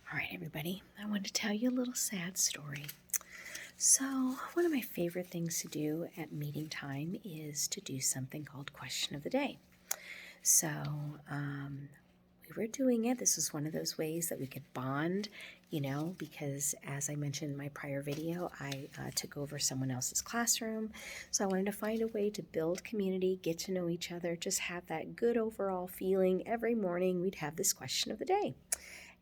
All right, everybody, I want to tell you a little sad story. So, one of my favorite things to do at meeting time is to do something called Question of the Day. So, we were doing it. This was one of those ways that we could bond, because as I mentioned in my prior video, I took over someone else's classroom. So, I wanted to find a way to build community, get to know each other, just have that good overall feeling. Every morning, we'd have this question of the day.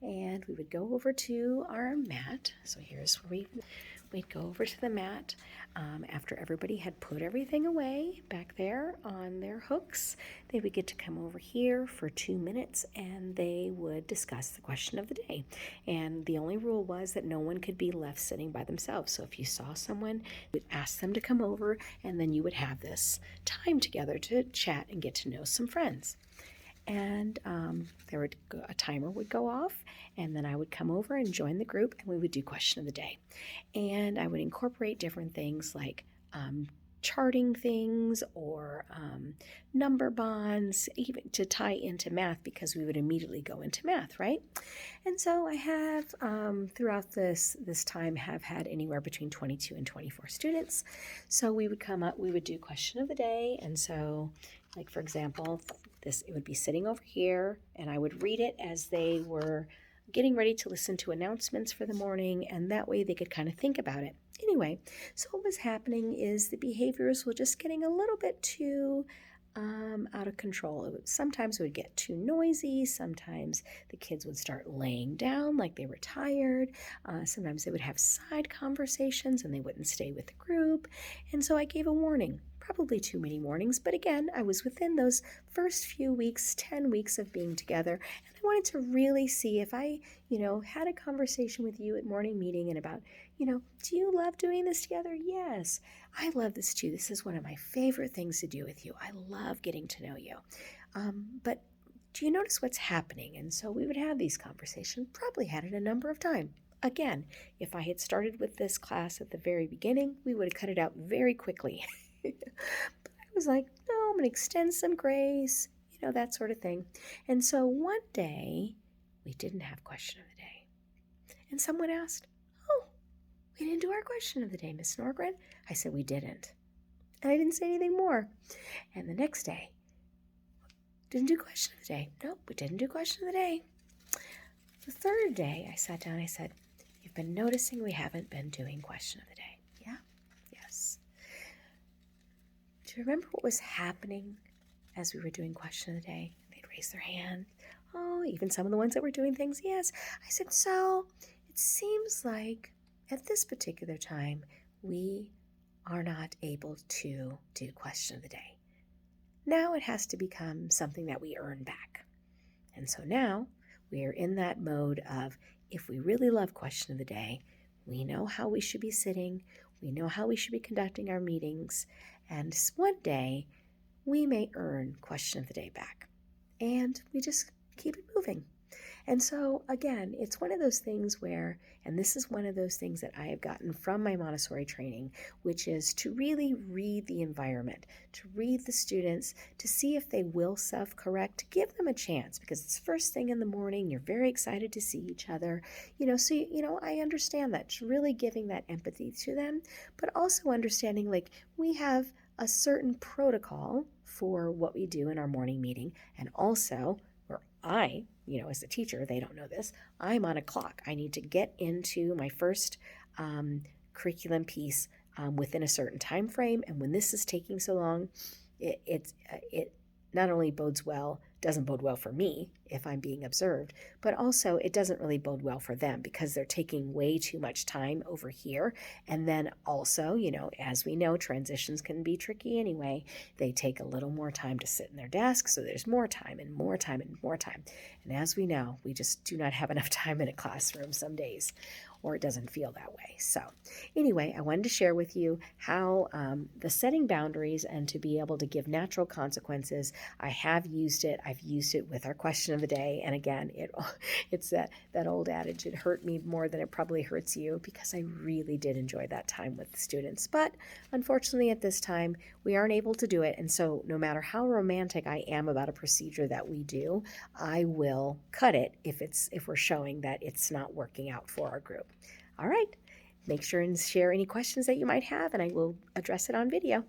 And we would go over to our mat. So here's where we'd go over to the mat after everybody had put everything away back there on their hooks. They would get to come over here for 2 minutes and they would discuss the question of the day. And the only rule was that no one could be left sitting by themselves. So if you saw someone, you'd ask them to come over and then you would have this time together to chat and get to know some friends. And a timer would go off, and then I would come over and join the group, and we would do question of the day. And I would incorporate different things like charting things or number bonds, even to tie into math, because we would immediately go into math, right? And so I have throughout this time have had anywhere between 22 and 24 students. So we would come up, we would do question of the day, and so like for example, it would be sitting over here, and I would read it as they were getting ready to listen to announcements for the morning, and that way they could kind of think about it. Anyway, so what was happening is the behaviors were just getting a little bit too out of control. Sometimes it would get too noisy. Sometimes the kids would start laying down like they were tired. Sometimes they would have side conversations and they wouldn't stay with the group. And so I gave a warning. Probably too many warnings, but again, I was within those first few weeks, 10 weeks of being together, and I wanted to really see if I, had a conversation with you at morning meeting and about, do you love doing this together? Yes, I love this too. This is one of my favorite things to do with you. I love getting to know you. But do you notice what's happening? And so we would have these conversations, probably had it a number of times. Again, if I had started with this class at the very beginning, we would have cut it out very quickly. But I was like, no, I'm going to extend some grace, that sort of thing. And so one day, we didn't have question of the day. And someone asked, oh, we didn't do our question of the day, Miss Norgren. I said, we didn't. And I didn't say anything more. And the next day, didn't do question of the day. Nope, we didn't do question of the day. The third day, I sat down, I said, you've been noticing we haven't been doing question of the day. Yeah? Yes. Do you remember what was happening as we were doing question of the day? They'd raise their hand. Oh, even some of the ones that were doing things, yes. I said, so it seems like at this particular time, we are not able to do question of the day. Now it has to become something that we earn back. And so now we are in that mode of, if we really love question of the day, we know how we should be sitting, we know how we should be conducting our meetings, and one day we may earn question of the day back. And we just keep it moving. And so, again, it's one of those things where, and this is one of those things that I have gotten from my Montessori training, which is to really read the environment, to read the students, to see if they will self-correct, to give them a chance, because it's first thing in the morning, you're very excited to see each other, so, I understand that, it's really giving that empathy to them, but also understanding, like, we have a certain protocol for what we do in our morning meeting, and also, as a teacher, they don't know this, I'm on a clock. I need to get into my first curriculum piece within a certain time frame. And when this is taking so long, it not only doesn't bode well for me if I'm being observed, but also it doesn't really bode well for them because they're taking way too much time over here. And then also, as we know, transitions can be tricky anyway. They take a little more time to sit in their desk, so there's more time and more time and more time. And as we know, we just do not have enough time in a classroom some days, or it doesn't feel that way. So anyway, I wanted to share with you how the setting boundaries and to be able to give natural consequences, I have used it. I've used it with our question question of the day. And again, it's that old adage, it hurt me more than it probably hurts you, because I really did enjoy that time with the students. But unfortunately, at this time, we aren't able to do it. And so no matter how romantic I am about a procedure that we do, I will cut it if we're showing that it's not working out for our group. All right. Make sure and share any questions that you might have, and I will address it on video.